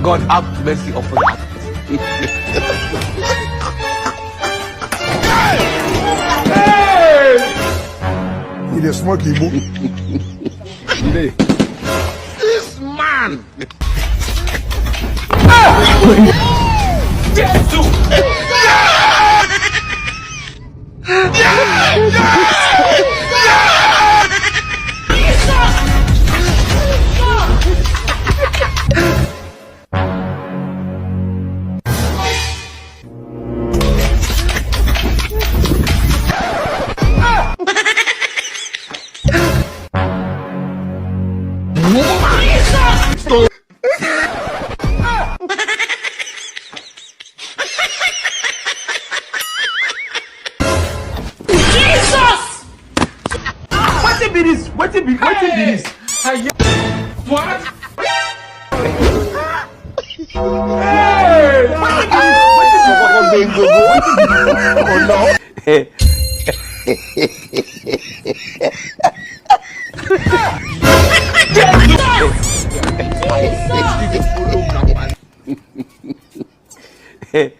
God have mercy upon us. He dey smoke Igbo. This man. What be this? What? Hey.